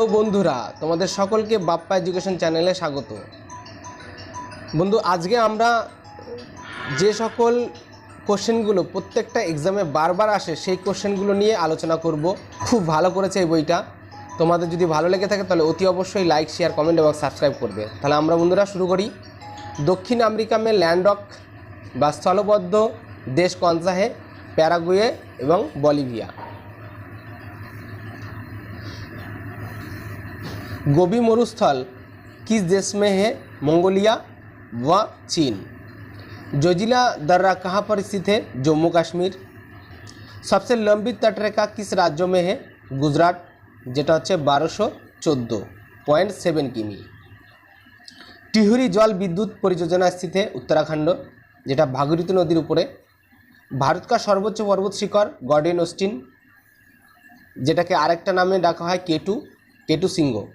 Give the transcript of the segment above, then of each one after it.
তো বন্ধুরা, তোমাদের সকলকে বাপ্পা এডুকেশন চ্যানেলে স্বাগত। বন্ধু, আজকে আমরা যে সকল কোশ্চেনগুলো প্রত্যেকটা এক্সামে বারবার আসে সেই কোশ্চেনগুলো নিয়ে আলোচনা করব। খুব ভালো করেছে এই বইটা। তোমাদের যদি ভালো লেগে থাকে তাহলে অতি অবশ্যই লাইক, শেয়ার, কমেন্ট এবং সাবস্ক্রাইব করবে। তাহলে আমরা বন্ধুরা শুরু করি। দক্ষিণ আমেরিকা में लैंडलॉक বা স্থলবদ্ধ দেশ कौन सा है? पैराग्वे এবং বলিভিয়া। गोबी मरुस्थल किस देश में है? मंगोलिया व चीन। जोजिला दर्रा कहाँ पर स्थित है? जम्मू कश्मीर। सबसे लंबी तटरेखा किस राज्यों में है? गुजरात, जेटा होच्छे 1214.7 किमी। टिहुरी जल विद्युत परियोजना स्थित है उत्तराखंड, जेटा भागीरथी नदीर उपरे। भारत का सर्वोच्च पर्वत शिखर गॉर्डन ऑस्टिन, जेटाके आरेकटा नामे डाका है केटू सिंह।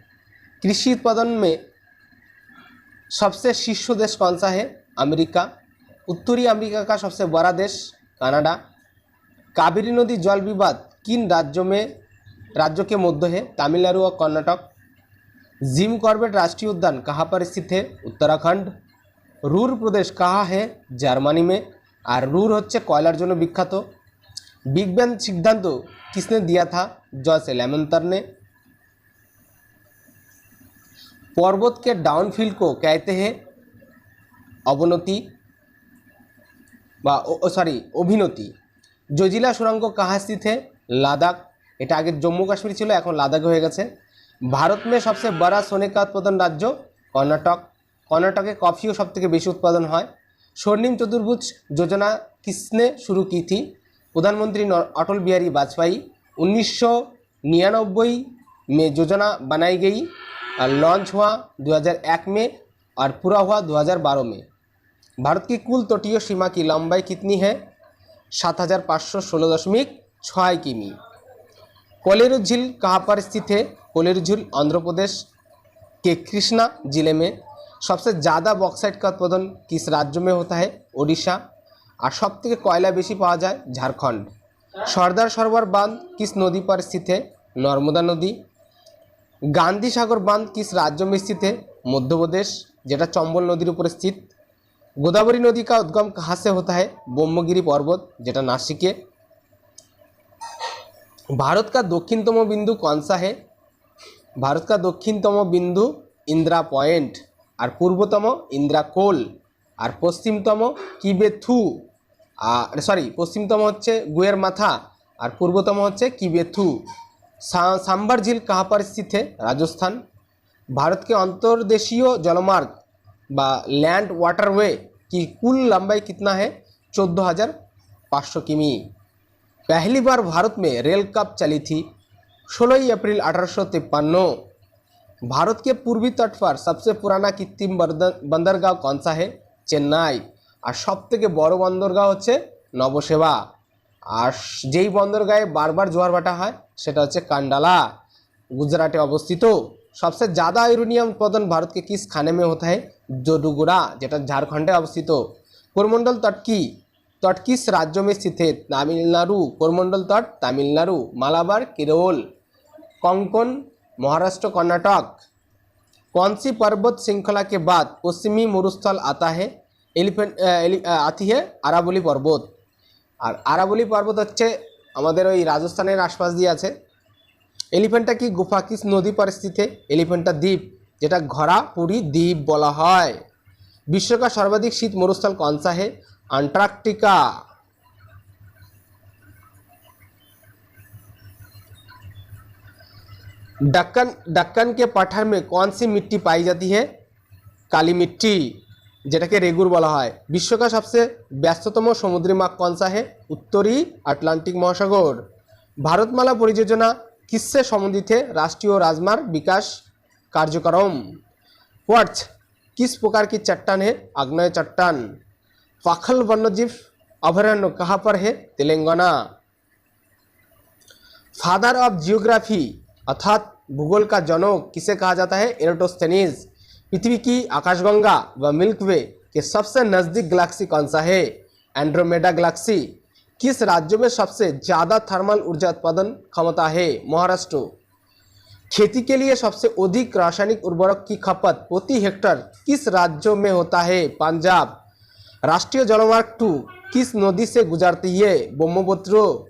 कृषि उत्पादन में सबसे शीर्ष देश कौन सा है? अमेरिका। उत्तरी अमेरिका का सबसे बड़ा देश कनाडा। कावेरी नदी जल विवाद किन राज्यों के मध्य है? तमिलनाडु और कर्नाटक। जिम कॉर्बेट राष्ट्रीय उद्यान कहाँ पर स्थित है? उत्तराखंड। रूर प्रदेश कहाँ है? जर्मनी में। और रूर होच्छे कोयलार जन्य विख्यात। बिग बैंग सिद्धांत किसने दिया था? जॉर्ज एलेमेंटर ने। पर्वत के डाउनफिल को कहते हैं अवनति अभिनति। जोजिला सुरंग कहाँ स्थित है? लादाख। এটা আগে जम्मू कश्मीर ছিল, এখন লাদাখ হয়ে গেছে। भारत में सबसे बड़ा सोने का उत्पादन राज्य कर्नाटक। कर्नाटके कॉफिও सबथेके बेशी उत्पादन হয়। स्वर्णिम चतुर्भुज योजना किसने शुरू की थी? प्रधानमंत्री अटल बिहारी वाजपेयी। 1999 में योजना बनाई गई और लॉन्च हुआ 2001 में और पूरा हुआ 2012 में। भारत की कुल तटीय सीमा की लंबाई कितनी है? 7516.6 किमी। कोलेरू झील कहाँ पर स्थित है? कोलेरू झील आंध्र प्रदेश के कृष्णा जिले में। सबसे ज़्यादा बॉक्साइट का उत्पादन किस राज्य में होता है? ओडिशा। और सबथेके कोयला बेशी पाওয়া যায় झारखंड। सरदार सरोवर बांध किस नदी पर स्थित है? नर्मदा नदी। गांधी सागर बांध किस राज्य में स्थित है? मध्य प्रदेश, जेटा चंबल नदीर ऊपर स्थित। गोदावरी नदी का उद्गम कहाँ से होता है? ब्रह्मगिरी पर्वत, जेटा नासिके। भारत का दक्षिणतम बिंदु कौन सा है? भारत का दक्षिणतम बिंदु इंदिरा पॉइंट, और पूर्वतम इंदिरा कोल, और पश्चिमतम किबेथु पश्चिमतम होच्छे गुएर माथा, और पूर्वतम होच्छे किबेथु। सांबर झील कहाँ पर स्थित है? राजस्थान। भारत के अंतर्देशीय जलमार्ग व लैंड वाटरवे की कुल लंबाई कितना है? 14,500 किमी। पहली बार भारत में रेल कब चली थी? 16 अप्रैल 1853। भारत के पूर्वी तट पर सबसे पुराना कृत्रिम बंदरगाह कौन सा है? चेन्नई। और सबथेके बड़ बंदरगाह होच्छे नवसेवा। और जेई बंदरगाहे बारबार जोहार भाटा है सेटा होच्छे कांडाला, गुजराटे अवस्थित। सबसे ज़्यादा यूरेनियम उत्पादन भारत के किस खाने में होता है? जोडुगुड़ा, जेटा झारखंडे अवस्थित। कोरमंडल तट किस राज्य में स्थित है? तमिलनाडु। कोरमंडल तट तमिलनाडु। मालाबार केरल। कोंकण महाराष्ट्र कर्नाटक। कौन सी पर्वत श्रृंखला के बाद पश्चिमी मरुस्थल आता है? आती है आरावली पर्वत। और आरावली पर्वत होच्छे आमादेर ओई राजस्थानेर आशपाश दिए आछे। एलिफेंटा की गुफा किस नदी पर स्थित है? एलिफेंटा द्वीप, जेटा घोड़ापुरी द्वीप बला है। विश्व का सर्वाधिक शीत मरुस्थल कौन सा है? अंटार्कटिका। दक्कन के पठार में कौन सी मिट्टी पाई जाती है? काली मिट्टी, जेटाके रेगुर बला है। विश्व का सबसे व्यस्ततम समुद्री मार्ग कौन सा है? उत्तरी अटलांटिक महासागर। भारतमाला परियोजना किससे संबंधित है? राष्ट्रीय राजमार्ग विकास कार्यक्रम। क्वार्ट्ज किस प्रकार की चट्टान है? आग्नेय चट्टान। पाखल वन्यजीव अभयारण्य कहाँ पर है? तेलंगाना। फादर ऑफ जियोग्राफी अर्थात भूगोल का जनक किसे कहा जाता है? एराटोस्थेनीज। पृथ्वी की आकाशगंगा व मिल्क वे के सबसे नज़दीक गैलेक्सी कौन सा है? Andromeda Galaxy. किस राज्य में सबसे ज़्यादा थर्मल ऊर्जा उत्पादन क्षमता है? महाराष्ट्र। खेती के लिए सबसे अधिक रासायनिक उर्वरक की खपत प्रति हेक्टर किस राज्य में होता है? पंजाब। राष्ट्रीय जलमार्ग 2 किस नदी से गुजरती है? ब्रह्मपुत्र।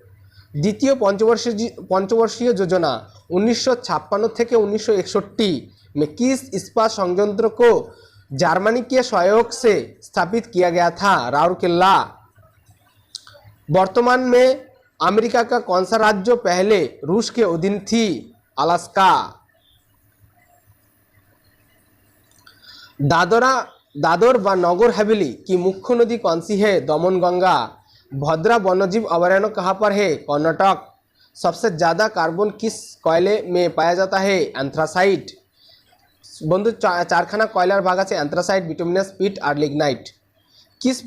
द्वितीय पंचवर्षीय योजना 1956 থেকে 1961 में किस इस्पात संयंत्र को जर्मनी के सहयोग से स्थापित किया गया था? राउरकेला। वर्तमान में अमेरिका का कौन सा राज्य पहले रूस के अधीन थी? अलास्का। दादर व नगर हवेली की मुख्य नदी कौन सी है? दमनगंगा। भद्रा वन्यजीव अभयारण्य कहाँ पर है? कर्नाटक। सबसे ज़्यादा कार्बन किस कोयले में पाया जाता है? एंथ्रासाइट। बंधु चारखाना कोयलार भाग আছে एंथ्रासाइट, बिटुमिनस, पिट और लिग्नाइट। किस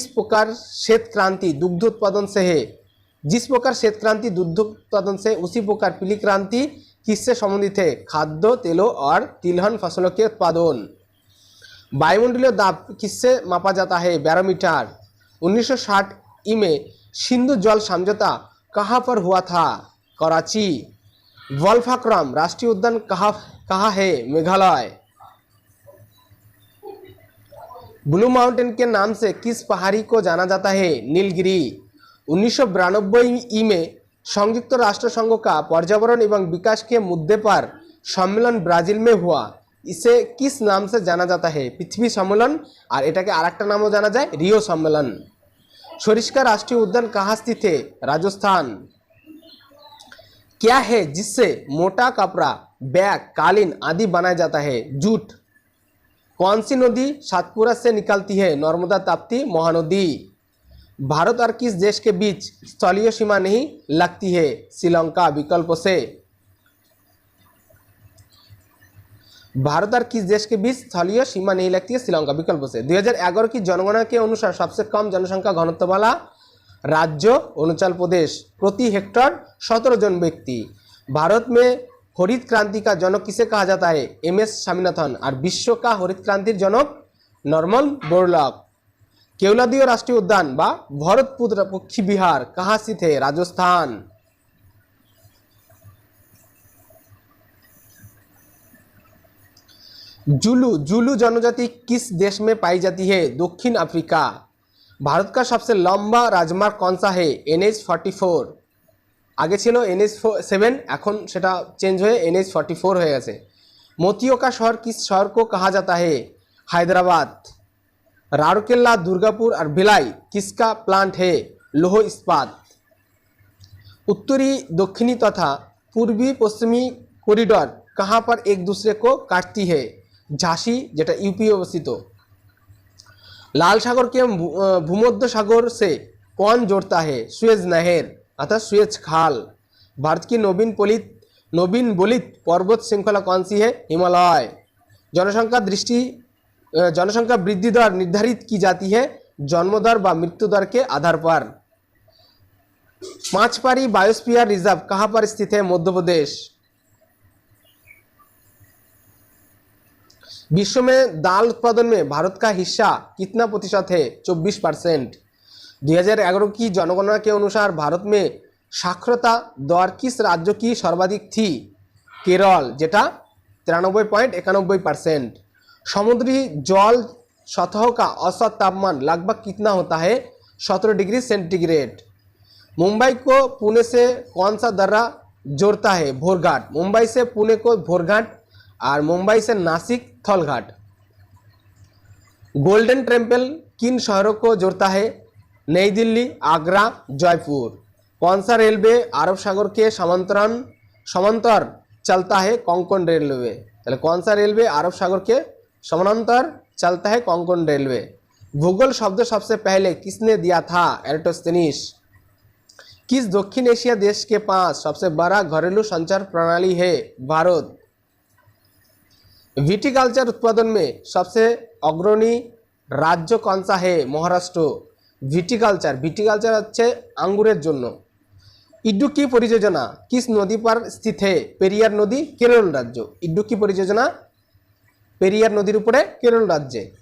प्रकार श्वेत क्रांति दुग्ध उत्पादन से है? जिस प्रकार श्वेत क्रांति दुग्ध उत्पादन से उसी प्रकार पीली क्रांति किससे संबंधित है? खाद्य तेलों और तिलहन फसलों के उत्पादन। वायुमंडलीय दाब किससे मापा जाता है? बैरोमीटर। 1960 ई में सिंधु जल समझौता कहाँ पर हुआ था? कराची। वल्फाक्रम राष्ट्रीय उद्यान कहाँ है? मेघालय। ब्लू माउंटेन के नाम से किस पहाड़ी को जाना जाता है? नीलगिरी। 1992 ई में संयुक्त राष्ट्र संघ का पर्यावरण एवं विकास के मुद्दे पर सम्मेलन ब्राजील में हुआ। इसे किस नाम से जाना जाता है? पृथ्वी सम्मेलन, और एटाके आरेकटा नामও जाना जाए रियो सम्मेलन। सरिस्का राष्ट्रीय उद्यान कहाँ स्थित है? राजस्थान। क्या है जिससे मोटा कपड़ा, बैग, कालीन आदि बनाया जाता है? जूट। कौन सी नदी सातपुरा से निकलती है? नर्मदा, ताप्ती, महानदी। भारत और किस देश के बीच स्थलीय सीमा नहीं लगती है? श्रीलंका। विकल्प से भारत और किस देश के बीच स्थलीय सीमा नहीं लगती है? श्रीलंका। विकल्प से 2011 की जनगणना के अनुसार सबसे कम जनसंख्या घनत्व वाला राज्य अरुणाचल प्रदेश। प्रति हेक्टर 17 जन व्यक्ति। भारत में हरित क्रांति का जनक किसे कहा जाता है? MS स्वामीनाथन। और विश्व का हरित क्रांतिर जनक नॉर्मन बोरलॉग। केवलादियो राष्ट्रीय उद्यान बा भरतपुर पक्षी विहार कहाँ स्थित है? राजस्थान। जुलू जनजाति किस देश में पाई जाती है? दक्षिण अफ्रीका। भारत का सबसे लंबा राजमार्ग कौन सा है? NH44। आगे छिलो NH7, এখন সেটা চেঞ্জ হয়ে NH44 হয়ে গেছে। मोतियों का शहर किस शहर को कहा जाता है? हैदराबाद। राउरकेला, दुर्गापुर और भिलाई किसका प्लांट है? लौह इस्पात। उत्तरी, दक्षिणी तथा पूर्वी पश्चिमी कॉरिडोर कहाँ पर एक दूसरे को काटती है? झांसी, जेटा यूपी अवस्थित। लाल सागर के भूमध्य सागर से कौन जोड़ता है? सुएज नहर अर्थात सुएज खाल। भारत की नवीन बोलित पर्वत श्रृंखला कौन सी है? हिमालय। जनसंख्या वृद्धि दर निर्धारित की जाती है जन्म दर व मृत्यु दर के आधार पर। पांचपारी बायोस्फीयर रिजर्व कहाँ पर स्थित है? मध्य प्रदेश। विश्व में दाल उत्पादन में भारत का हिस्सा कितना प्रतिशत है? 24%। 2011 की जनगणना के अनुसार भारत में साक्षरता दर किस राज्य की सर्वाधिक थी? केरल, जेटा 93.91%। समुद्री जल सतह का औसत तापमान लगभग कितना होता है? 17 डिग्री सेंटीग्रेड। मुंबई को पुणे से कौन सा दर्रा जोड़ता है? भोरघाट। मुंबई से पुणे को भोरघाट और मुंबई से नासिक थलघाट। गोल्डन टेम्पल किन शहरों को जोड़ता है? नई दिल्ली, आगरा, जयपुर। कौन सा रेलवे अरब सागर के समांतर चलता है? कोंकण रेलवे। चलो, कौन सा रेलवे अरब सागर के समांतर चलता है? कोंकण रेलवे। भूगोल शब्द सबसे पहले किसने दिया था? एरिस्टोथेनिस। किस दक्षिण एशिया देश के पास सबसे बड़ा घरेलू संचार प्रणाली है? भारत। विटिकल्चर उत्पादन में सबसे अग्रणी राज्य कौन सा है? महाराष्ट्र। विटिकल्चर अच्छे आंगूरेर जन्य। इडुक्की परियोजना किस नदी पर स्थित है? पेरियार नदी, केरल राज्य। इडुक्की परियोजना पेरियार नदीर ऊपरे केरल राज्य।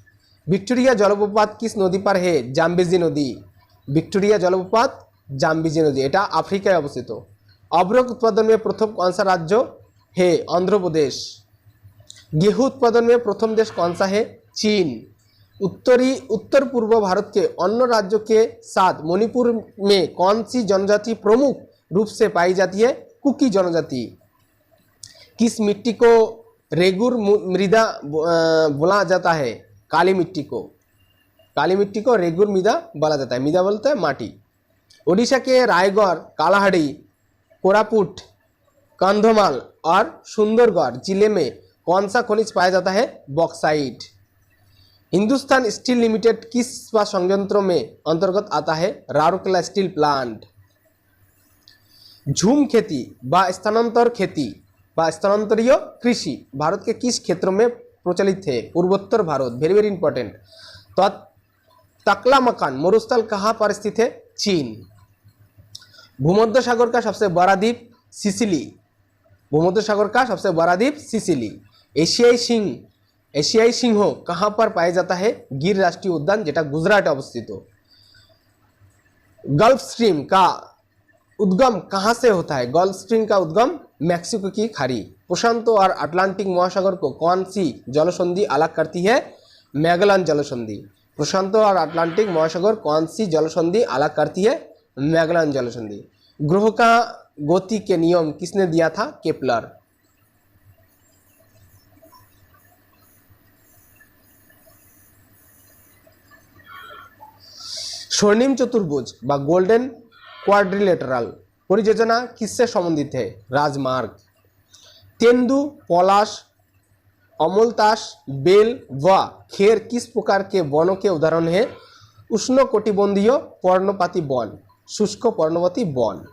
विक्टोरिया जलप्रपात किस नदी पर है? जाम्बेजी नदी। विक्टोरिया जलप्रपात जाम्बेजी नदी, एटा अफ्रीकाय अवस्थित। अवरोग उत्पादन में प्रथम कौन सा राज्य? है? आंध्र प्रदेश। गेहूं उत्पादन में प्रथम देश कौन सा है? चीन। उत्तर पूर्व भारत के अन्य राज्यों के साथ मणिपुर में कौन सी जनजाति प्रमुख रूप से पाई जाती है? कुकी जनजाति। किस मिट्टी को रेगुर मृदा बोला जाता है? काली मिट्टी को। काली मिट्टी को रेगुर मृदा बोला जाता है। मृदा बोलते हैं माटी। ओडिशा के रायगढ़, कालाहांडी, कोरापुट, कंधमाल और सुंदरगढ़ जिले में कौन सा खनिज पाया जाता है? बॉक्साइट। हिंदुस्तान स्टील लिमिटेड किस इस्पात संयंत्र में अंतर्गत आता है? Rourkela steel plant. झूम खेती व स्थानांतर खेती व स्थानांतरीय कृषि भारत के किस क्षेत्रों में प्रचलित है? पूर्वोत्तर भारत। Very very important. तो तकलामकान मरुस्थल कहाँ पर स्थित है? चीन। भूमध्य सागर का सबसे बड़ा द्वीप? सिसिली। भूमध्य सागर का सबसे बड़ा द्वीप सिसिली। एशियाई सिंह कहाँ पर पाया जाता है? गिर राष्ट्रीय उद्यान, जेटा गुजरात अवस्थित हो। गल्फ स्ट्रीम का उद्गम कहाँ से होता है? गल्फ स्ट्रीम का उद्गम मैक्सिको की खाड़ी। प्रशांत और अटलांटिक महासागर को कौन सी जलसंधि अलग करती है? मैगेलन जलसंधि। प्रशांत और अटलांटिक महासागर कौन सी जलसंधि अलग करती है? मैगेलन जलसंधि। ग्रह का गति के नियम किसने दिया था? केपलर। स्वर्णिम चतुर्भुज व गोल्डन क्वाड्रिलेटरल परियोजना किससे संबंधित है? राजमार्ग। तेंदु, पलाश, अमलतास, बेल व खेर किस प्रकार के वनों के उदाहरण है? उष्णकटिबंधीय पर्णपाती वन, शुष्क पर्णपाती वन।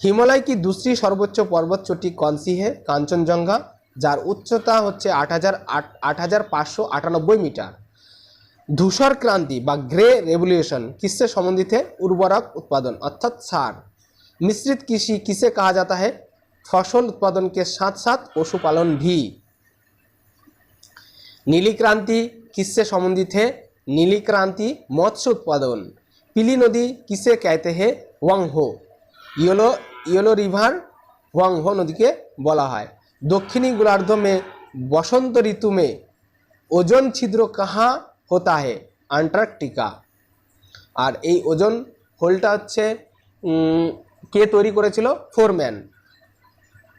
हिमालय की दूसरी सर्वोच्च पर्वत चोटी कौन सी है? कांचनजंगा, जार उच्चता होच्छे 8598 मीटर। धूसर क्रांति व ग्रे रेवोल्यूशन किससे संबंधित है? उर्वरक उत्पादन अर्थात सार। मिश्रित कृषि किसे कहा जाता है? फसल उत्पादन के साथ साथ पशुपालन भी। नीली क्रांति किससे संबंधित है? नीली क्रांति मत्स्य उत्पादन। पीली नदी किसे कहते हैं? वांगहो। येलो रिवर वांगहो नदी के बोला है। दक्षिणी गोलार्ध में बसंत ऋतु में ओजोन छिद्र कहाँ होता है? अंटार्कटिका। और ये ओजोन होलटा হচ্ছে কে তৈরি করেছিল? ফোরম্যান।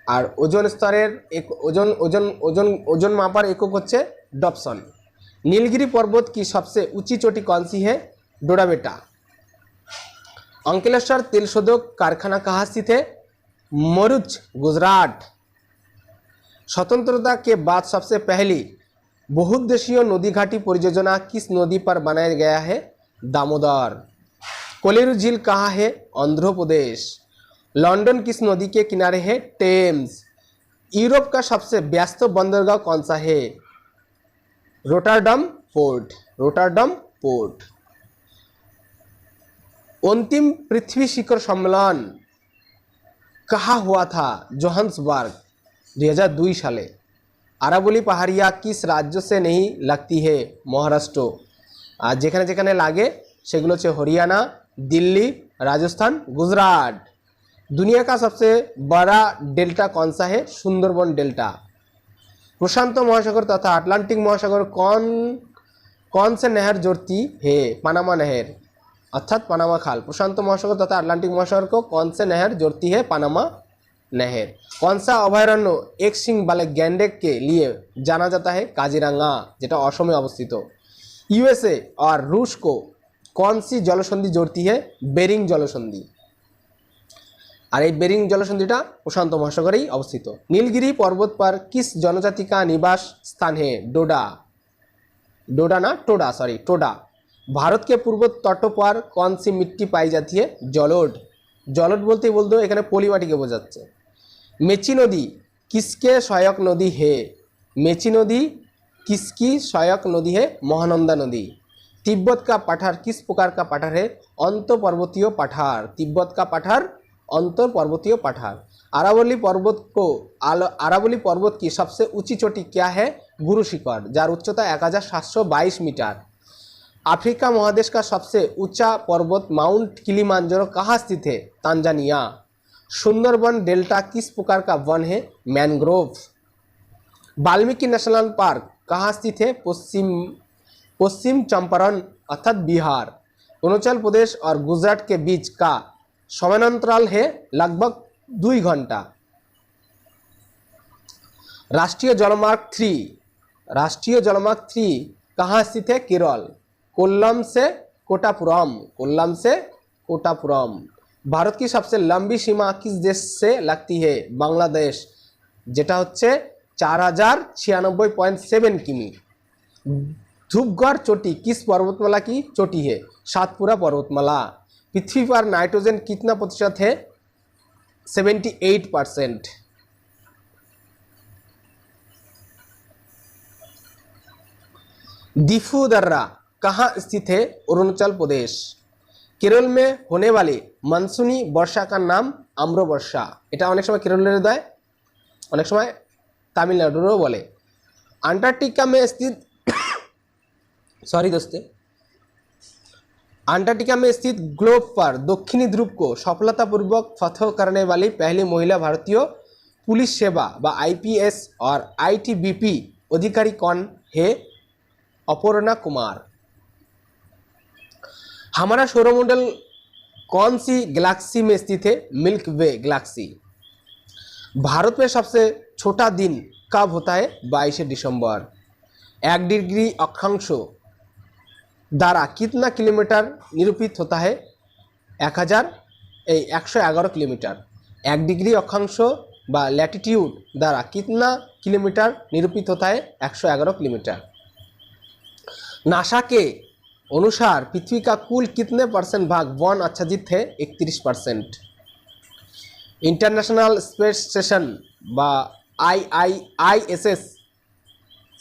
আর ওজন স্তরের এক ওজন ওজন ওজন ওজন মাপার একক হচ্ছে ডপसन। नीलगिरी पर्वत की सबसे ऊंची चोटी कौन सी है? डोडाबेटा। अंकलेश्वर तेल शोधक कारखाना कहाँ स्थित है? मरुच, गुजरात। स्वतंत्रता के बाद सबसे पहली बहुउद्देशीय नदी घाटी परियोजना किस नदी पर बनाया गया है? दामोदर। कोलेरू झील कहाँ है? आंध्र प्रदेश। लंदन किस नदी के किनारे है? टेम्स। यूरोप का सबसे व्यस्त बंदरगाह कौन सा है? Rotterdam port. Rotterdam port. अंतिम पृथ्वी शिखर सम्मेलन कहाँ हुआ था? जोहान्सबर्ग 2002 साले। अरावली पहाड़िया किस राज्य से नहीं लगती है? महाराष्ट्र। আর যেখানে যেখানে লাগে সেগুলো হচ্ছে हरियाणा, दिल्ली, राजस्थान, गुजरात। दुनिया का सबसे बड़ा डेल्टा कौन सा है? सुंदरबन डेल्टा। प्रशांत महासागर तथा अटलांटिक महासागर कौन से नहर जोड़ती है? पनामा नहर अर्थात पनामा खाल। प्रशांत महासागर तथा अटलांटिक महासागर को कौन से नहर जोड़ती है? पनामा नहर। कौन सा अभयारण्य एक सिंह वाले गैंडे के लिए जाना जाता है? काजीरंगा, जेटा असम में अवस्थित हो। यूएसए और रूस को कौन सी जलसंधि जोड़ती है? बेरिंग जलसंधि। और ये बेरिंग जलसंधिटा प्रशांत महासागर ही अवस्थित हो। नीलगिरी पर्वत पर किस जनजाति का निवास स्थान है? डोडा। डोडा ना टोडा, सॉरी टोडा। भारत के पूर्व तटों पर कौन सी मिट्टी पाई जाती है? जलोढ़। जलोढ़ बोलते बोलते एखाने पली माटी के बोझाচ্ছে। मेची नदी किसके सहायक नदी है? मेची नदी किसकी सहायक नदी है? महानंदा नदी। तिब्बत का पठार किस प्रकार का पठार है? अंतपर्वतीय पठार। तिब्बत का पठार अंतर्पर्वतीय पठार। अरावली पर्वत की सबसे ऊंची चोटी क्या है? Guru Shikhar, jar उच्चता 1722 metre. Africa महादेश का सबसे ऊंचा पर्वत माउंट किलिमांजारो कहाँ स्थित है? तांजानिया। सुंदरबन डेल्टा किस प्रकार का वन है? मैनग्रोव। वाल्मीकि नेशनल पार्क कहाँ स्थित है? पश्चिम चंपारण अर्थात बिहार। अरुणाचल प्रदेश और गुजरात के बीच का समयांतराल है लगभग 2 घंटा। राष्ट्रीय जलमार्ग 3 कहाँ स्थित है? केरल। कोल्लम से कोटापुरम। भारत की सबसे लंबी सीमा किस देश से लगती है? बांग्लादेश, जेटा होच्छे 4096.7 किमी। धूपगढ़ चोटी किस पर्वतमाला की चोटी है? सातपुरा पर्वतमाला। पृथ्वी पर नाइट्रोजन कितना प्रतिशत है? 78%। दिफू दर्रा कहाँ स्थित है? अरुणाचल प्रदेश। केरल में होने वाली मानसूनी वर्षा का नाम आम्र वर्षा। এটা অনেক সময় কেরলের দেয়, অনেক সময় তামিলনাড়ুরও বলে। अंटार्कटिका में स्थित अंटार्कटिका में स्थित ग्लोब पर दक्षिणी ध्रुव को सफलतापूर्वक फतह करने वाली पहली महिला भारतीय पुलिस सेवा व आईपीएस और आईटीबीपी अधिकारी कौन है? अपर्णा कुमार। हमारा सौरमंडल कौन सी गैलेक्सी में स्थित है? मिल्की वे गैलेक्सी। भारत में सबसे छोटा दिन कब होता है? 22 दिसंबर। 1 डिग्री अक्षांश द्वारा कितना किलोमीटर निरूपित होता है? 111 किलोमीटर। 1 डिग्री अक्षांश व लैटिट्यूड द्वारा कितना किलोमीटर निरूपित होता है? 111 किलोमीटर। नासा के अनुसार पृथ्वी का कुल कितने % भाग वन आच्छादित है? 31%। इंटरनेशनल स्पेस स्टेशन व IISS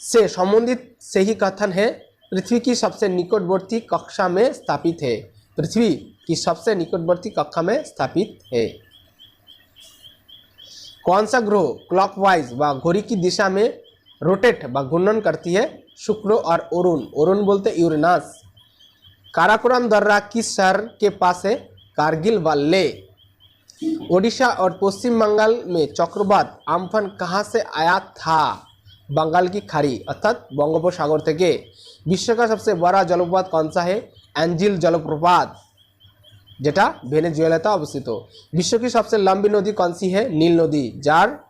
से संबंधित सही कथन है? पृथ्वी की सबसे निकटवर्ती कक्षा में स्थापित है। पृथ्वी की सबसे निकटवर्ती कक्षा में स्थापित है। कौन सा ग्रह क्लॉकवाइज व घड़ी की दिशा में रोटेट व घूर्णन करती है? शुक्र और अरुण बोलते यूरेनस। काराकोरम दर्रा किस शहर के पास है? कारगिल व लेह। ओडिशा और पश्चिम बंगाल में चक्रवात आम्फान कहाँ से आया था? बंगाल की खाड़ी अर्थात बंगोपसागर থেকে। विश्व का सबसे बड़ा जलप्रपात कौन सा है? एंजिल जलप्रपात, जेटा वेनेजुएलाते अवस्थित। विश्व की सबसे लंबी नदी कौन सी है? नील नदी, जार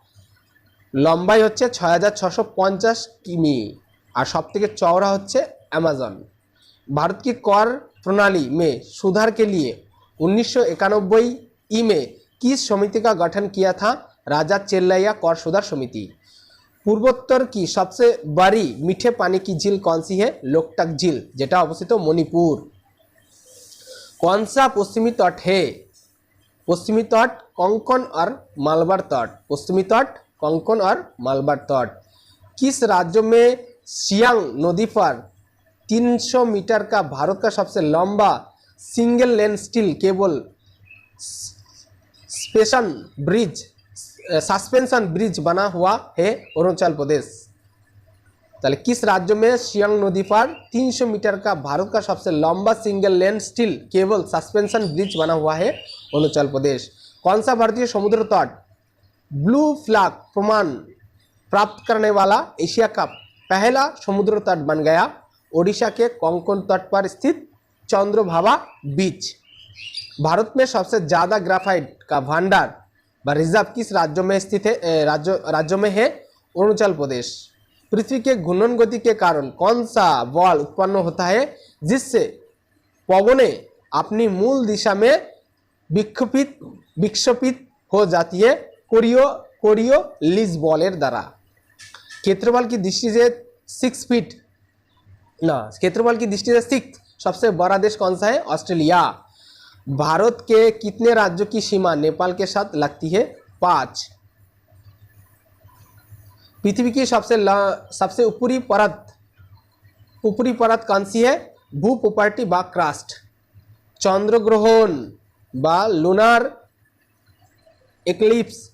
लंबाई होच्छे 6650 किमी और सबथेके चौड़ा होच्छे अमेजन। भारत की कर प्रणाली में सुधार के लिए 1991 में किस समिति का गठन किया था? राजा चेल्लैया कर सुधार समिति। पूर्वोत्तर की सबसे बड़ी मीठे पानी की झील कौन सी है? लोकटक झील, जेटा अवस्थित मणिपुर। कौन सा पश्चिमी तट है? पश्चिमी तट कोंकण और मालबार तट। पश्चिमी तट कोंकण और मालबार तट। किस राज्य में सियांग नदी पर 300 मीटर का भारत का सबसे लंबा single lane steel cable suspension bridge बना हुआ है? अरुणाचल प्रदेश। ताहले किस राज्य में सियांग नदी पर 300 मीटर का भारत का सबसे लंबा single lane steel cable suspension bridge बना हुआ है? अरुणाचल प्रदेश। कौन सा भारतीय समुद्र तट ब्लू फ्लैग प्रमाण प्राप्त करने वाला एशिया का पहला समुद्र तट बन गया? ओडिशा के कोंकण तट पर स्थित चंद्रभागा बीच। भारत में सबसे ज़्यादा ग्राफाइट का भंडार व रिजर्व किस राज्य में स्थित है? राज्य में है अरुणाचल प्रदेश। पृथ्वी के घूर्णन गति के कारण कौन सा बल उत्पन्न होता है जिससे पवनें अपनी मूल दिशा में विक्षेपित हो जाती है? कोरियोलिस बॉलेर द्वारा। क्षेत्रफल की दृष्टि से 6 सबसे बड़ा देश कौन सा है? ऑस्ट्रेलिया। भारत के कितने राज्यों की सीमा नेपाल के साथ लगती है? 5। पृथ्वी की सबसे ऊपरी परत कौन सी है? भू प्रॉपर्टी बा क्रस्ट। चंद्र ग्रहण बा लूनार एक्लिप्स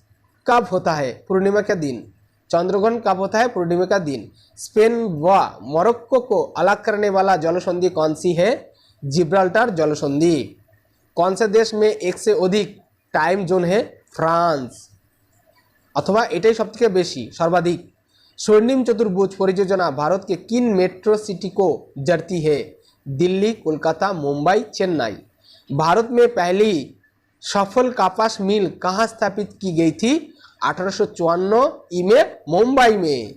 कब होता है? पूर्णिमा का दिन। चंद्रग्रहण कब होता है? पूर्णिमा का दिन। स्पेन व मोरक्को को अलग करने वाला जलसंधि कौन सी है? जिब्राल्टर जलसंधि। कौन से देश में एक से अधिक टाइम जोन है? ফ্রান্স, অথবা এটাই সবথেকে বেশি সর্বাধিক। स्वर्णिम चतुर्भुज परियोजना भारत के किन मेट्रो सिटी को जड़ती है? दिल्ली, कोलकाता, मुंबई, चेन्नई। भारत में पहली सफल कपास मिल कहाँ स्थापित की गई थी? 1854 में मुंबई में।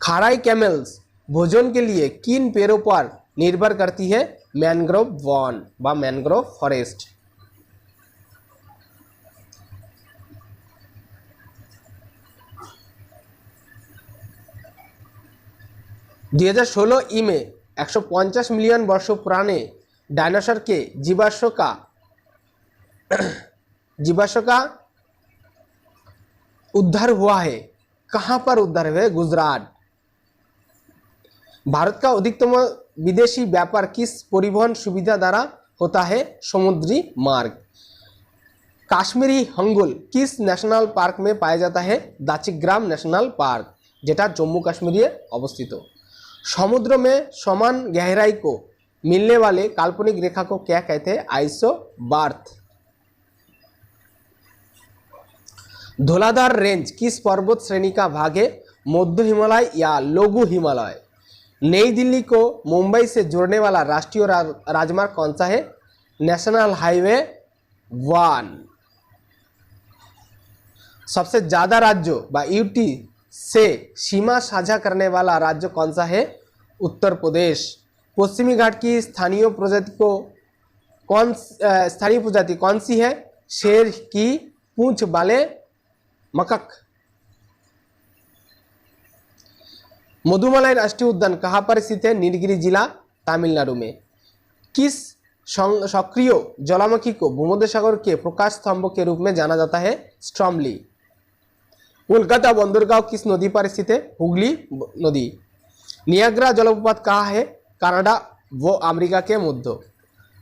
खाराई कैमल्स भोजन के लिए किन पेड़ों पर निर्भर करती है? मैनग्रोव वन व मैनग्रोव फॉरेस्ट। 2016 में 150 मिलियन वर्षों पुराने डायनासोर के जीवाश्म का उद्धार हुआ है। कहाँ पर उद्धार हुआ है? गुजरात। भारत का अधिकतम विदेशी व्यापार किस परिवहन सुविधा द्वारा होता है? समुद्री मार्ग। काश्मीरी हंगुल किस नेशनल पार्क में पाया जाता है? दाचिग्राम नेशनल पार्क, जेटा जम्मू कश्मीर अवस्थित। समुद्र में समान गहराई को मिलने वाले काल्पनिक रेखा को क्या कहते हैं? आइसोबार्थ। धौलाधार रेंज किस पर्वत श्रेणी का भाग है? मध्य हिमालय या लघु हिमालय। नई दिल्ली को मुंबई से जोड़ने वाला राष्ट्रीय राजमार्ग कौन सा है? National highway 1। सबसे ज्यादा राज्यों व यूटी से सीमा साझा करने वाला राज्य कौन सा है? उत्तर प्रदेश। पश्चिमी घाट की स्थानीय प्रजाति कौन सी है? शेर की पूंछ वाले मकक। मधुमलाई राष्ट्रीय उद्यान कहाँ पर स्थित है? नीलगिरी जिला, तमिलनाडु में। किस सक्रिय ज्वालामुखी को भूमध्य सागर के प्रकाश स्तंभ के रूप में जाना जाता है? स्ट्रॉमली। कोलकाता बंदरगांव किस नदी पर स्थित है? हुगली नदी। नियाग्रा जलप्रपात कहाँ है? कनाडा व अमेरिका के मध्य।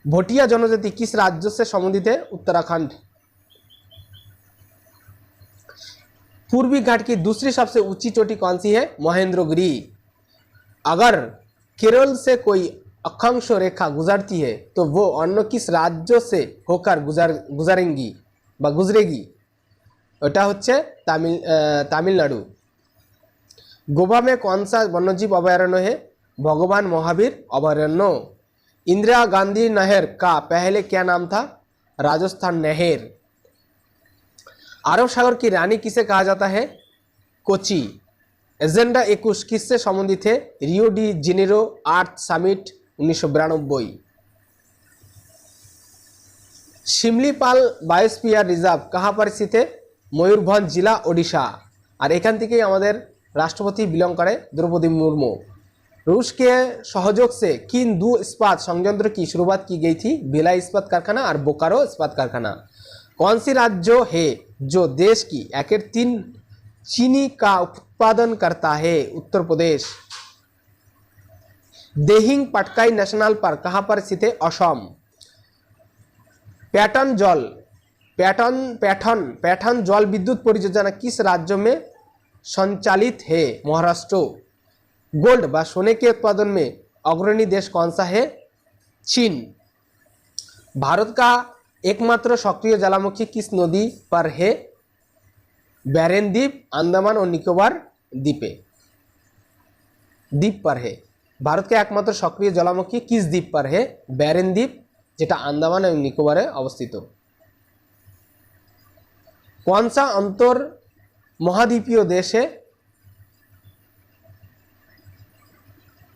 भोटिया जनजाति किस राज्य से संबंधित है? उत्तराखंड। पूर्वी घाट की दूसरी सबसे ऊंची चोटी कौन सी है? महेंद्रगिरी। अगर केरल से कोई अक्षांश रेखा गुजरती है तो वो अन्य किस राज्यों से होकर गुजरेगी? ওটা হচ্ছে तमिलनाडु। गोवा में कौन सा वन्यजीव अभयारण्य है? भगवान महावीर अभयारण्य। इंदिरा गांधी नहर का पहले क्या नाम था? राजस्थान नहर। अरब सागर की रानी किसे कहा जाता है? कोची। एजेंडा 21 किससे संबंधित है? रियो डी जेनेरो अर्थ समिट 1992। शिमलीपाल बायोस्फीयर रिजर्व कहाँ पर स्थित है? मयूरभंज जिला, ओडिशा। और एखान থেকেই আমাদের राष्ट्रपति बिलोंग करे द्रौपदी मुर्मू। रूस के सहयोग से किन दो इस्पात संयंत्र की शुरुआत की गई थी? भिलाई इस्पात कारखाना और बोकारो इस्पात कारखाना। कौन सी राज्य है जो देश की 1/3 चीनी का उत्पादन करता है? उत्तर प्रदेश। देहिंग पटकाई नेशनल पार्क कहाँ पर स्थित है? असम। पैठन जल विद्युत परियोजना किस राज्य में संचालित है? महाराष्ट्र। गोल्ड व सोने के उत्पादन में अग्रणी देश कौन सा है? चीन। भारत का एकमात्र सक्रिय ज्वालामुखी किस नदी पर है? बैरन द्वीप, अंडमान और निकोबार द्वीप पर है। भारत का एकमात्र सक्रिय ज्वालामुखी किस द्वीप पर है? बैरन द्वीप, जेटा अंडमान और निकोबारे अवस्थित। कौन सा अंतर महाद्वीपीय देश है?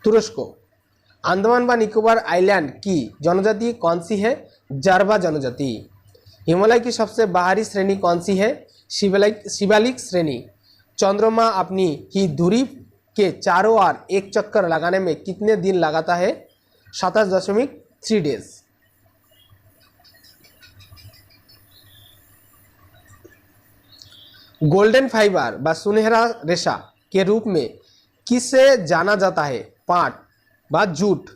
तुरस्क। अंडमान व निकोबार आइलैंड की जनजाति कौन सी है? जारवा जनजाति। हिमालय की सबसे बाहरी श्रेणी कौन सी है? शिवालिक श्रेणी। चंद्रमा अपनी ही धुरी के चारों ओर एक चक्कर लगाने में कितने दिन लगाता है? 27.3 डेज। गोल्डन फाइबर व सुनहरा रेशा के रूप में किसे जाना जाता है? पाट व जूट।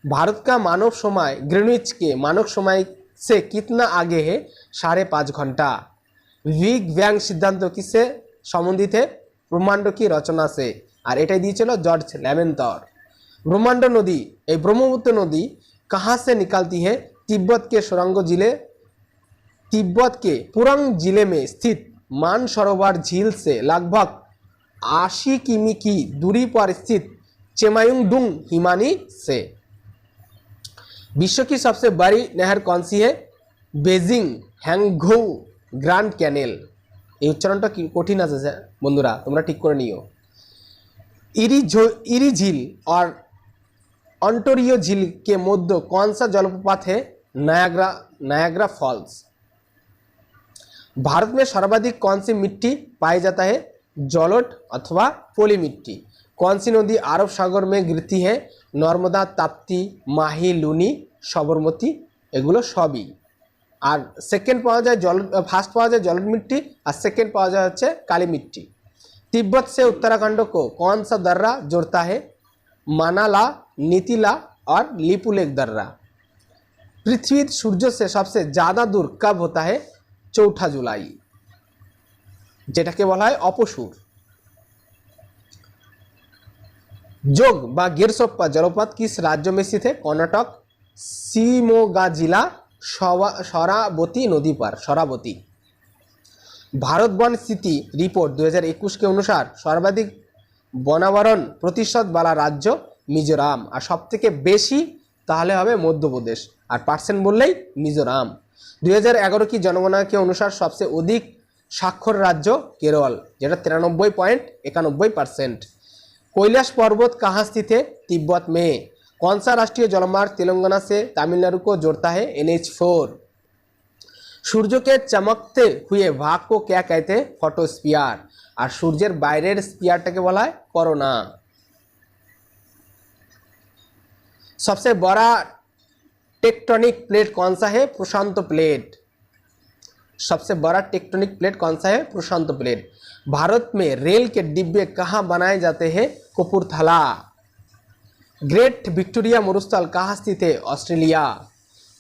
भारत का मानव समय ग्रीनविच के मानव समय से कितना आगे है? 5.5 घंटा। बिग बैंग सिद्धांत किससे संबंधित है? ब्रह्मांड की रचना से। और एटाई दिएछिल जॉर्ज ল্যামেন্টর। ब्रह्मांड नदी ब्रह्मपुत्र नदी कहाँ से निकलती है? तिब्बत के पुरंग जिले में स्थित मानसरोवर झील से लगभग 80 किमी की दूरी पर स्थित चेमायुंगडुंग हिमानी से। विश्व की सबसे बड़ी नहर कौन सी है? Beijing Hangzhou grand canal. এই উচ্চারণটা কঠিন আছে স্যার, বন্ধুরা তোমরা ঠিক করে নিও। इरी झील और ऑन्टारियो झील के मध्य कौन सा जलप्रपात है? नायाग्रा फॉल्स। भारत में सर्वाधिक कौन सी मिट्टी पाई जाता है? जलोढ़ अथवा पोली मिट्टी। कौन सी नदी अरब सागर में गिरती है? नर्मदा, ताप्ती, माही, लुनी, सबरमती, एगुलो सबई। और सेकेंड पाওয়া যায় फर्स्ट पाওয়া যায় जलोढ़ मिट्टी और सेकेंड पाওয়া যায় হচ্ছে काली मिट्टी। तिब्बत से उत्तराखंड को कौन सा दर्रा जोड़ता है? मानाला, नीतिला और लिपुलेख दर्रा। पृथ्वी सूर्य से सबसे ज़्यादा दूर कब होता है? 4 जुलाई, যেটাকে বলা হয় অপসূর। जोग বা गेरसोप्पा जलप्रपात किस राज्य में स्थित है? कर्नाटक, शिमोगा जिला, शरावती नदी पर, शरावती। भारत वन स्थिति रिपोर्ट 2021 के अनुसार सर्वाधिक वनावरण प्रतिशत वाला राज्य मिजोराम और सबथेके बेशी ताहले हबे मध्यप्रदेश और पार्सेंट बोललेई मिजोराम। 2011 की जनगणना के अनुसार सबसे अधिक साक्षर राज्य केरल, जेटा 93.91%। कैलाश पर्वत कहाँ स्थित है? तिब्बत में। कौन सा राष्ट्रीय जलमार्ग तेलंगाना से तमिलनाडु को जोड़ता है? NH4। सूर्य के चमकते हुए भाग को क्या कहते हैं? फोटोस्फियर। और सूर्येर बाइरेर स्फियरटाके बला है करोना। सबसे बड़ा टेक्टोनिक प्लेट कौन सा है? प्रशांत प्लेट। सबसे बड़ा टेक्टोनिक प्लेट कौन सा है? प्रशांत प्लेट। भारत में रेल के डिब्बे कहाँ बनाए जाते हैं? कपूरथला। ग्रेट विक्टोरिया मरुस्थल कहाँ स्थित है? ऑस्ट्रेलिया।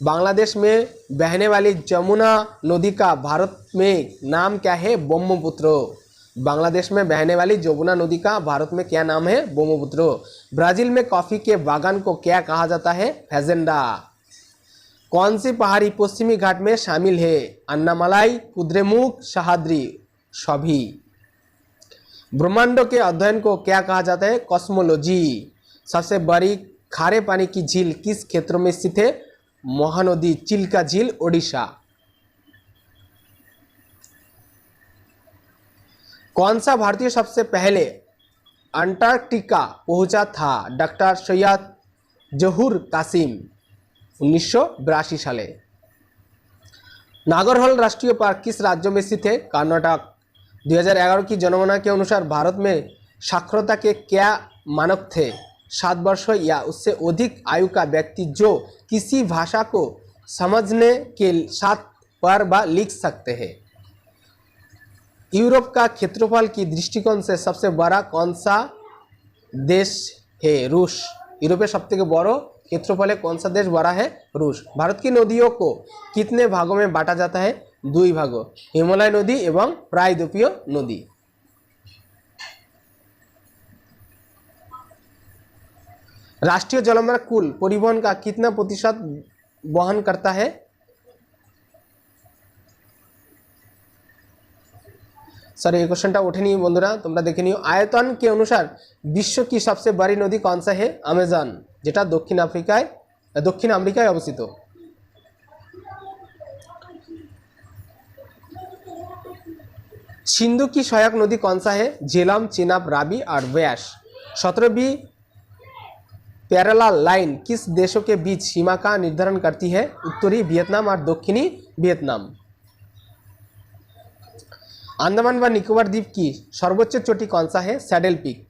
बांग्लादेश में बहने वाली जमुना नदी का भारत में नाम क्या है? ब्रह्मपुत्र। बांग्लादेश में बहने वाली जमुना नदी का भारत में क्या नाम है? ब्रह्मपुत्र। ब्राजील में कॉफी के बागान को क्या कहा जाता है? फैजेंडा। कौन सी पहाड़ी पश्चिमी घाट में शामिल है? अन्नामलाई, कुद्रेमुख, सह्याद्री, सभी। ब्रह्मांड के अध्ययन को क्या कहा जाता है? कॉस्मोलॉजी। सबसे बड़ी खारे पानी की झील किस क्षेत्र में स्थित है? महानदी, चिल्का झील, ओडिशा। कौन सा भारतीय सबसे पहले अंटार्कटिका पहुंचा था? डॉक्टर सैयद जहुर कासिम, 1982 साले। नागरहोल राष्ट्रीय पार्क किस राज्य में स्थित है? कर्नाटक। 2011 की जनगणना के अनुसार भारत में साक्षरता के क्या मानक थे? 7 वर्ष या उससे अधिक आयु का व्यक्ति जो किसी भाषा को समझने के साथ पढ़ व लिख सकते हैं। यूरोप का क्षेत्रफल की दृष्टिकोण से सबसे बड़ा कौन सा देश है? रूस। यूरोपे सबसे बड़ा क्षेत्रफल कौन सा देश बड़ा है? रूस। भारत की नदियों को कितने भागों में बांटा जाता है? 2 भागों, हिमालय नदी एवं प्रायद्वीपीय नदी। राष्ट्रीय जलमार्ग कुल परिवहन का कितना प्रतिशत वहन करता है? सर ये क्वेश्चन उठेनी बंधुरा, तुम्हारा देखे निओ। आयतन के अनुसार विश्व की सबसे बड़ी नदी कौन सा है? अमेजन, जेटा दक्षिण अमेरिकाय अवस्थित। सिंधु की सहायक नदी कौन सा है? झेलम, चेनाब, रावी और व्यास। 17वीं पैरेलल लाइन किस देशों के बीच सीमा का निर्धारण करती है? उत्तरी वियतनाम और दक्षिणी वियतनाम। अंडमान व निकोबार द्वीप की सर्वोच्च चोटी कौन सा है? Saddle peak.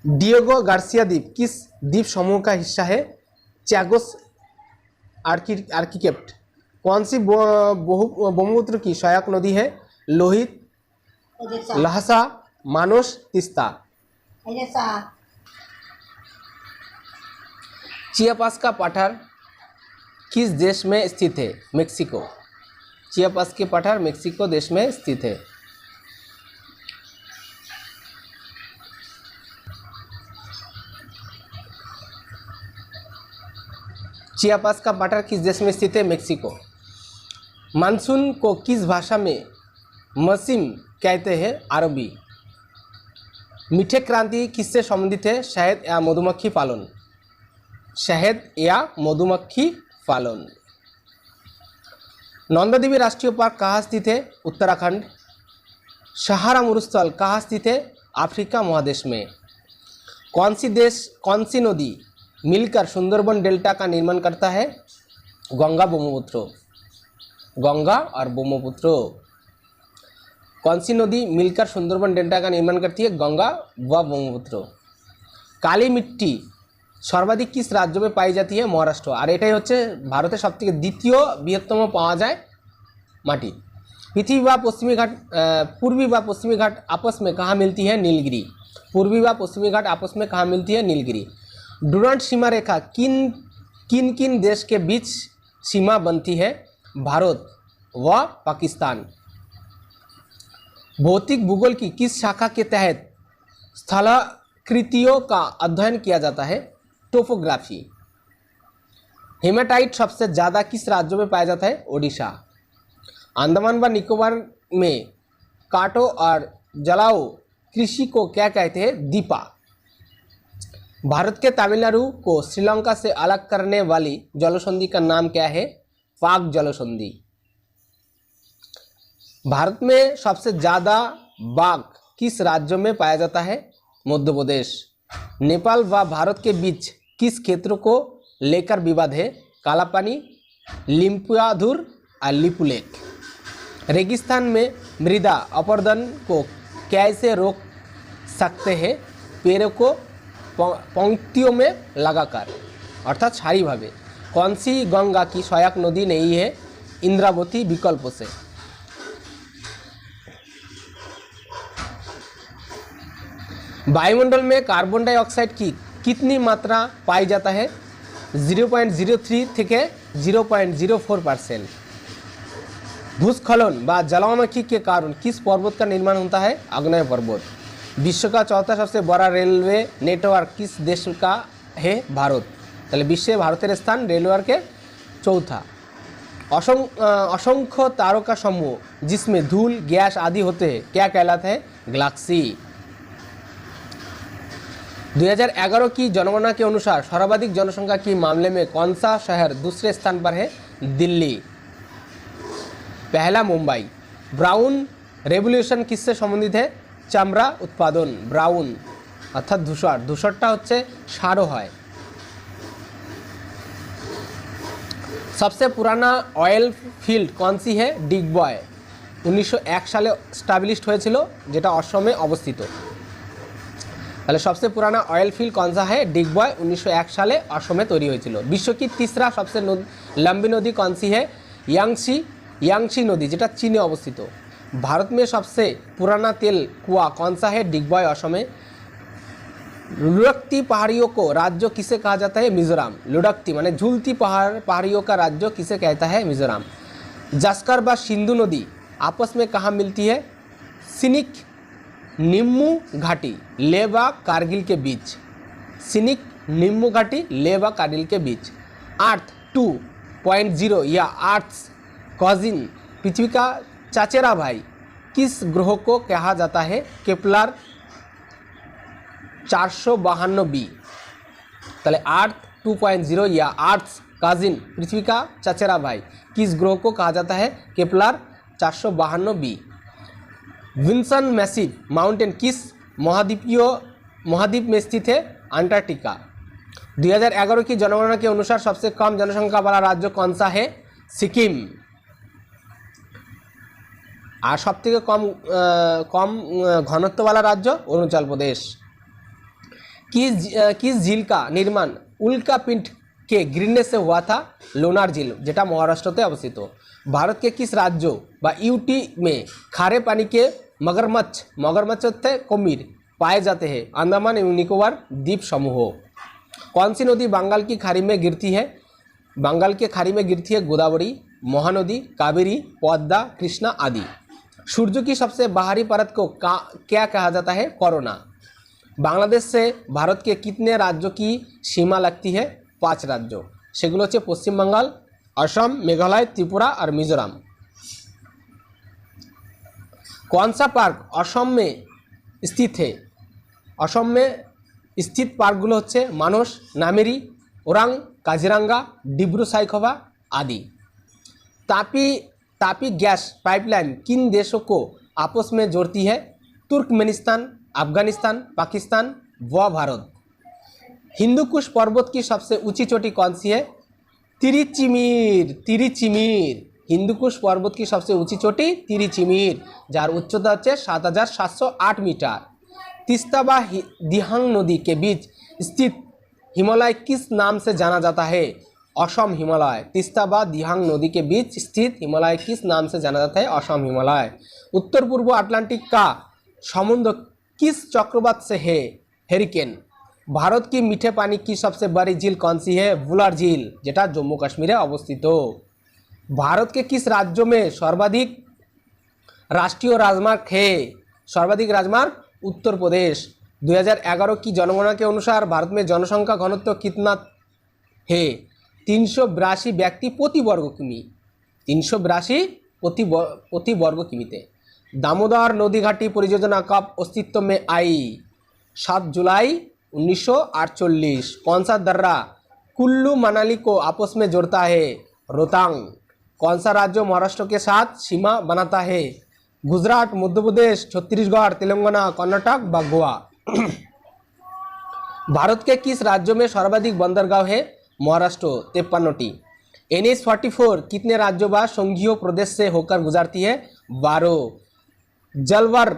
डिएगो गार्सिया द्वीप किस द्वीप समूह का हिस्सा है? चैगोस आर्किपेट। कौन सी ब्रह्मपुत्र की सहायक नदी है? लोहित, लहसा, मानस, तीस्ता। चियापास का पठार किस देश में स्थित है? मेक्सिको। चियापास के पठार मेक्सिको देश में स्थित है। चियापास का बटर किस देश में स्थित है? मेक्सिको। मानसून को किस भाषा में मौसम कहते हैं? अरबी। मीठे क्रांति किससे संबंधित है? शहद या मधुमक्खी पालन। शहद या मधुमक्खी पालन। नंदा देवी राष्ट्रीय पार्क कहाँ स्थित है? उत्तराखंड। सहारा मरुस्थल कहाँ स्थित है? अफ्रीका महादेश में। कौन सी नदी मिलकर सुंदरबन डेल्टा का निर्माण करता है? गंगा ब्रह्मपुत्र। गंगा और ब्रह्मपुत्र। कौन सी नदी मिलकर सुंदरबन डेल्टा का निर्माण करती है? गंगा व ब्रह्मपुत्र। काली मिट्टी सर्वाधिक किस राज्य में पाई जाती है? महाराष्ट्र। और एटाई होच्छे भारतेर सबथेके द्वितीय बृहत्तम पाওয়া যায় माटी। पृथ्वी व पश्चिमी घाट पूर्वी व पश्चिमी घाट आपस में कहाँ मिलती है? नीलगिरी। पूर्वी व पश्चिमी घाट आपस में कहाँ मिलती है? नीलगिरी। डुरांड सीमा रेखा किन किन देश के बीच सीमा बनती है? भारत व पाकिस्तान। भौतिक भूगोल की किस शाखा के तहत स्थलाकृतियों का अध्ययन किया जाता है? टोपोग्राफी। हेमाटाइट सबसे ज़्यादा किस राज्यों में पाया जाता है? ओडिशा। अंडमान व निकोबार में काटो और जलाओ कृषि को क्या कहते हैं? दीपा। भारत के तमिलनाडु को श्रीलंका से अलग करने वाली जलसंधि का नाम क्या है? पाक जलसंधि। भारत में सबसे ज़्यादा बाघ किस राज्य में पाया जाता है? मध्य प्रदेश। नेपाल व भारत के बीच किस क्षेत्र को लेकर विवाद है? कालापानी, लिम्पुआधुर और लिपुलेक। रेगिस्तान में मृदा अपरदन को कैसे रोक सकते हैं? पेड़ों को पंक्तियों में लगाकर अर्थात सारी भावे। कौन सी गंगा की सहायक नदी नहीं है? इंद्रावती विकल्प से। वायुमंडल में कार्बन डाइऑक्साइड की कितनी मात्रा पाई जाता है? 0.03 থেকে 0.04%। भूस्खलन व ज्वालामुखी के कारण किस पर्वत का निर्माण होता है? आग्नेय पर्वत। विश्व का चौथा सबसे बड़ा रेलवे नेटवर्क किस देश का है? भारत। তাহলে বিশ্বে ভারতের স্থান रेलवे के चौथा। असंख्य तारका समूह जिसमें धूल गैस आदि होते हैं क्या कहलाते हैं? गैलेक्सी। 2011 की जनगणना के अनुसार सर्वाधिक जनसंख्या के मामले में कौन सा शहर दूसरे स्थान पर है? दिल्ली। पहला मुंबई। ब्राउन रेवोल्यूशन किससे संबंधित है? चामड़ा उत्पादन। ब्राउन अर्थात धूसर। धूसरटा होच्छे सारो है। सबसे पुराना ऑयल फील्ड कौन सी है? डिगबय। 1901 साले स्टैब्लिश्ड হয়েছিল যেটা অসমে অবস্থিত। তাহলে सबसे पुराना ऑयल फील्ड कौन सा है? डिगबय। 1901 साले असमे तैरी হয়েছিল। विश्व की तीसरा सबसे लंबी नदी कौन सी है? यांगसी नदी যেটা चीने अवस्थित। भारत में सबसे पुराना तेल कुआं कौन सा है? डिगबय असमे। लुडक्ती पहाड़ियों को राज्य किसे कहा जाता है? मिजोरम। लुडक्ती माने झूलती पहाड़ियों का राज्य किसे कहता है? मिजोरम। जास्कर व सिंधु नदी आपस में कहाँ मिलती है? सिनिक निम्मू घाटी लेह व कारगिल के बीच। सिनिक निम्मू घाटी लेह व कारगिल के बीच। अर्थ 2.0 या अर्थ कजिन पृथ्वी का चचेरा भाई किस ग्रह को कहा जाता है? Kepler 452b। ताहले अर्थ 2.0 या अर्थ काजिन पृथ्वी का चचेरा भाई किस ग्रह को कहा जाता है? Kepler 452b। Wilson massive mountain किस महाद्वीप में स्थित है? अंटार्कटिका। 2011 की जनगणना के अनुसार सबसे कम जनसंख्या वाला राज्य कौन सा है? सिक्किम। और सबथेके कम घनत्व वाला राज्य अरुणाचल प्रदेश। किस झील का निर्माण उल्का पिंड के गिरने से हुआ था? लोनार झील जेटा महाराष्ट्र अवस्थित। भारत के किस राज्यों व यूटी में खारे पानी के मगरमच्छ थे कुमीर पाए जाते हैं? अंडमान एवं निकोबार द्वीप समूह। कौन सी नदी बंगाल की खाड़ी में गिरती है? बंगाल के खाड़ी में गिरती है गोदावरी, महानदी, कावेरी, पद्मा, कृष्णा आदि। सूर्य की सबसे बाहरी परत को क्या कहा जाता है? कोरोना। बांग्लादेश से भारत के कितने राज्यों की सीमा लगती है? 5 राज्यों। সেগুলো হচ্ছে পশ্চিমবাংল, असम, मेघालय, त्रिपुरा और मिजोरम। कौन सा पार्क असम में स्थित है? असम में स्थित पार्कगुलो হচ্ছে मानस, नामेरी, ओरांग, काजीरंगा, डिब्रू साइखोवा आदि। तापी तापी गैस पाइपलाइन किन देशों को आपस में जोड़ती है? तुर्कमेनिस्तान, अफगानिस्तान, पाकिस्तान व भारत। हिंदुकुश पर्वत की सबसे ऊंची चोटी कौन सी है? तिरिचिमीर। तिरिचिमीर हिंदुकुश पर्वत की सबसे ऊंची चोटी तिरिचिमीर, जार उच्चता होच्छे 7708 मीटर। तीस्ता व दिहांग नदी के बीच स्थित हिमालय किस नाम से जाना जाता है? असम हिमालय। तीस्ता व दिहांग नदी के बीच स्थित हिमालय किस नाम से जाना जाता है? असम हिमालय। उत्तर पूर्व अटलांटिक का समुद्र किस चक्रवात से है? हेरिकेन। भारत की मीठे पानी की सबसे बड़ी झील कौन सी है? वुलर झील, जेटा जम्मू कश्मीर अवस्थित। भारत के किस राज्यों में सर्वाधिक राष्ट्रीय राजमार्ग है? सर्वाधिक राजमार्ग उत्तर प्रदेश। 2011 की जनगणना के अनुसार भारत में जनसंख्या घनत्व कितना है? 382 व्यक्ति प्रति वर्ग किमी। 382 प्रति वर्ग किमीते। दामोदर नदी घाटी परियोजना कब अस्तित्व में आई? 7 जुलाई 1948। कौन सा दर्रा कुल्लू मनाली को आपस में जोड़ता है? रोहतांग। कौन सा राज्य महाराष्ट्र के साथ सीमा बनाता है? गुजरात, मध्य प्रदेश, छत्तीसगढ़, तेलंगाना, कर्नाटक व गोवा। भारत के किस राज्यों में सर्वाधिक बंदरगाह है? महाराष्ट्र 53टी। NH-44 कितने राज्यों व संघीय प्रदेश से होकर गुजरती है? 12। अलवर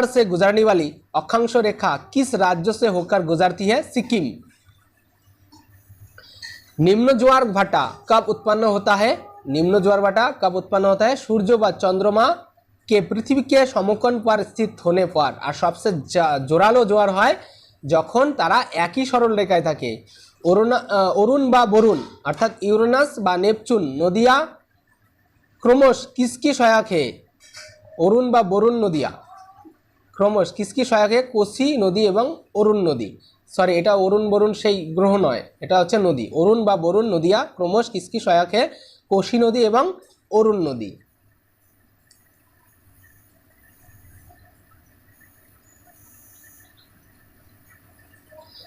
से गुजरने वाली अक्षांश रेखा किस राज्य से होकर गुजरती है? सिक्किम। निम्न ज्वार भाटा कब उत्पन्न होता है? निम्न ज्वार भाटा कब उत्पन्न होता है? सूर्य व चंद्रमा के पृथ्वी के समकोण पर स्थित होने पर। और सबसे जोरालो ज्वार है যখন তারা একই সরল রেখায় থাকে। অরুণ বা বরুণ অর্থাৎ ইউরেনাস বা নেপচুন নদিয়া ক্রমশ কিসকি সহায়ক है? অরুণ বা বরুণ নদিয়া ক্রমশ কিসকি সহায়ক है? কোসি নদী এবং অরুণ নদী। সরি, এটা অরুণ বরুণ সেই গ্রহ নয়, এটা হচ্ছে নদী। অরুণ বা বরুণ নদিয়া ক্রমশ কিসকি সহায়ক है? কোসি নদী এবং অরুণ নদী।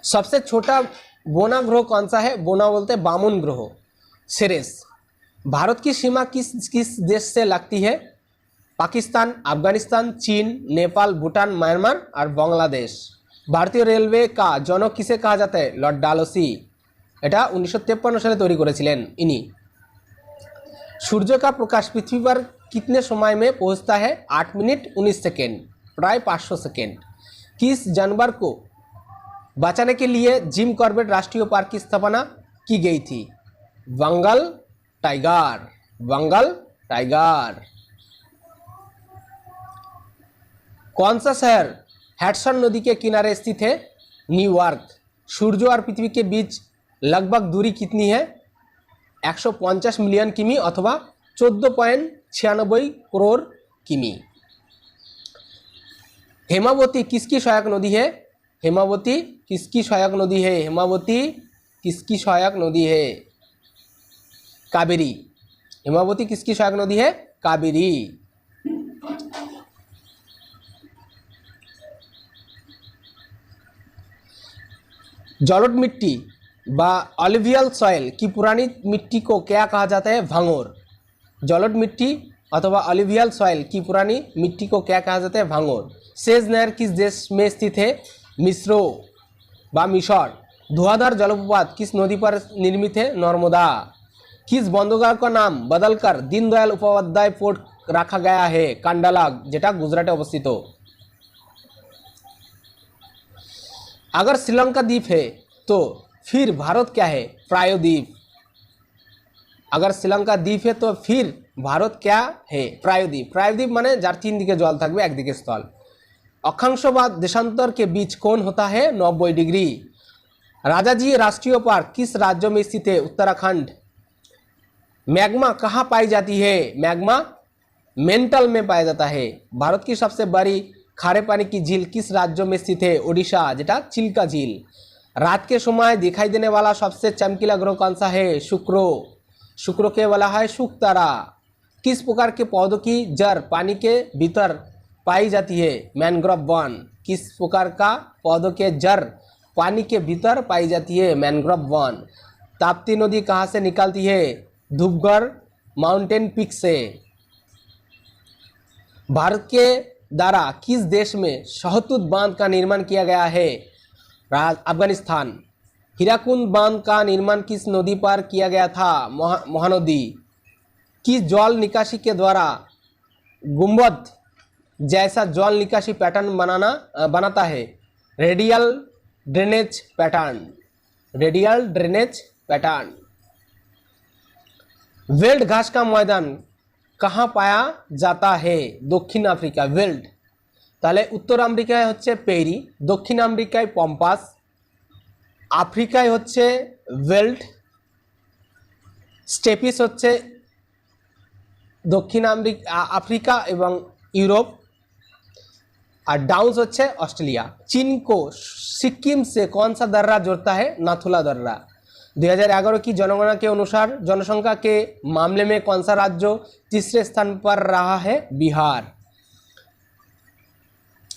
सबसे छोटा बोना ग्रह कौन सा है? बोना बोलते हैं बामुन ग्रह, सेरेस। भारत की सीमा किस किस देश से लगती है? पाकिस्तान, अफगानिस्तान, चीन, नेपाल, भूटान, म्यांमार और बांग्लादेश। भारतीय रेलवे का जनक किसे कहा जाता है? लॉर्ड डालहौसी। এটা 1953 साले तैरी करेছিলেন इन्हीं। सूर्य का प्रकाश पृथ्वी पर कितने समय में पहुंचता है? 8 मिनट 19 सेकेंड, प्राय 500 सेकेंड। किस जानवर को बचाने के लिए जिम कॉर्बेट राष्ट्रीय पार्क की स्थापना की गई थी? बंगाल टाइगर। बंगाल टाइगर। कौन सा शहर हैडसन नदी के किनारे स्थित है? न्यूयॉर्क। सूर्य और पृथ्वी के बीच लगभग दूरी कितनी है? 150 मिलियन किमी अथवा 14.96 करोड़ किमी। हेमावती किसकी सहायक नदी है? हेमावती किसकी सहायक नदी है? हेमावती किसकी सहायक नदी है? कावेरी। हेमावती किसकी सहायक नदी है? कावेरी। जलोढ़ मिट्टी व अलुवियल सॉइल की पुरानी मिट्टी को क्या कहा जाता है? भांगोर। जलोढ़ मिट्टी अथवा अलुवियल सॉइल की पुरानी मिट्टी को क्या कहा जाता है? भांगोर। सेज नहर किस देश में स्थित है? मिस्र व मिशर। धुआंधार जलप्रपात किस नदी पर निर्मित है? नर्मदा। किस बंदरगाह का नाम बदलकर दीनदयाल उपाध्याय पोर्ट रखा गया है? कांडाला, जेटा गुजराते अवस्थित। अगर श्रीलंका द्वीप है तो फिर भारत क्या है? प्रायद्वीप। अगर श्रीलंका द्वीप है तो फिर भारत क्या है? प्रायद्वीप। प्रायद्वीप माने जार 3 दिके जल थाकबे, एक दिके स्थल। अक्षांश व देशांतर के बीच कोण होता है? 90 डिग्री। राजाजी राष्ट्रीय पार्क किस राज्य में स्थित है? उत्तराखंड। मैग्मा कहाँ पाई जाती है? मैग्मा मेंटल में पाया जाता है। भारत की सबसे बड़ी खारे पानी की झील किस राज्य में स्थित है? ओडिशा, जेटा चिल्का झील। रात के समय दिखाई देने वाला सबसे चमकीला ग्रह कौन सा है? शुक्र। शुक्र के वाला है शुक्र तारा। किस प्रकार के पौधों की जड़ पानी के भीतर पाई जाती है? Mangrove one. किस प्रकार का पौधों के जड़ पानी के भीतर पाई जाती है? Mangrove one. ताप्ती नदी कहाँ से निकलती है? धूपगढ़ माउंटेन पीक से। भारत के द्वारा किस देश में शहतूत बांध का निर्माण किया गया है? अफगानिस्तान। हीराकुंड बांध का निर्माण किस नदी पर किया गया था? महानदी। किस जल निकासी के द्वारा गुंबद जैसा जल निकासी पैटर्न बनाता है? Radial drainage pattern. Radial drainage pattern. Weld घास का मैदान कहाँ पाया जाता है? दक्षिण अफ्रीका। वेल्ड তাহলে উত্তর আমেরিকায় হচ্ছে পেরি, দক্ষিণ আমেরিকায় পম্পাস, আফ্রিকায় হচ্ছে ওয়েল্ড, স্টেপিস হচ্ছে দক্ষিণ আফ্রিকা এবং ইউরোপ, और डाउन्स होच्छे ऑस्ट्रेलिया। चीन को सिक्किम से कौन सा दर्रा जोड़ता है? नाथुला दर्रा। 2011 की जनगणना के अनुसार जनसंख्या के मामले में कौन सा राज्य तीसरे स्थान पर रहा है? बिहार।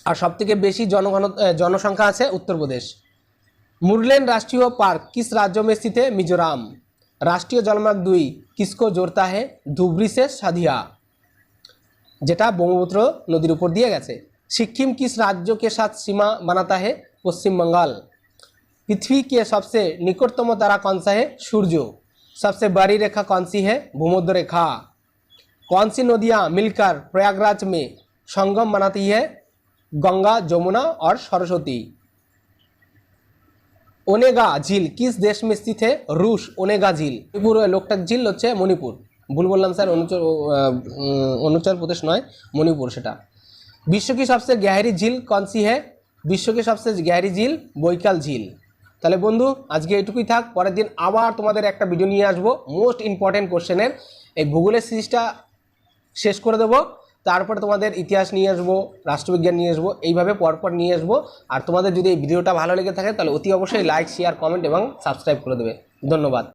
और सबथेके बेशी जनसंख्या है उत्तर प्रदेश। मुरलेन राष्ट्रीय पार्क किस राज्य में स्थित है? मिजोरम। राष्ट्रीय जलमार्ग 2 किसको जोड़ता है? धुबरी से साधिया, जेटा ब्रह्मपुत्र नदीर ऊपर दिए गए। सिक्किम किस राज्य के साथ सीमा बनाता है? पश्चिम बंगाल। पृथ्वी के सबसे निकटतम तारा कौन सा है? सूर्य। सबसे बड़ी रेखा कौन सी है? भूमध्य रेखा। कौन सी नदियाँ मिलकर प्रयागराज में संगम बनाती है? गंगा, जमुना और सरस्वती। ओनेगा झील किस देश में स्थित है? रूस। ओनेगा झील। मणिपुर लोकटाक झील होच्छे मणिपुर। भूल बोललाम सर, अरुणाचल प्रदेश नय, मणिपुर सेटा। विश्व की सबसे गहरी झील कौन सी है? विश्व की सबसे गहरी झील বৈকাল झील। তাহলে বন্ধু আজকে এইটুকুই থাক, পরের দিন আবার তোমাদের একটা ভিডিও নিয়ে আসবো মোস্ট ইম্পর্টেন্ট কোশ্চেনের। এই ভূগোলের সিরিজটা শেষ করে দেবো, তারপরে তোমাদের ইতিহাস নিয়ে আসবো, রাষ্ট্রবিজ্ঞান নিয়ে আসবো, এইভাবে পরপর নিয়ে আসবো। আর তোমাদের যদি এই ভিডিওটা ভালো লেগে থাকে তাহলে অতি অবশ্যই লাইক, শেয়ার, কমেন্ট এবং সাবস্ক্রাইব করে দেবে। ধন্যবাদ।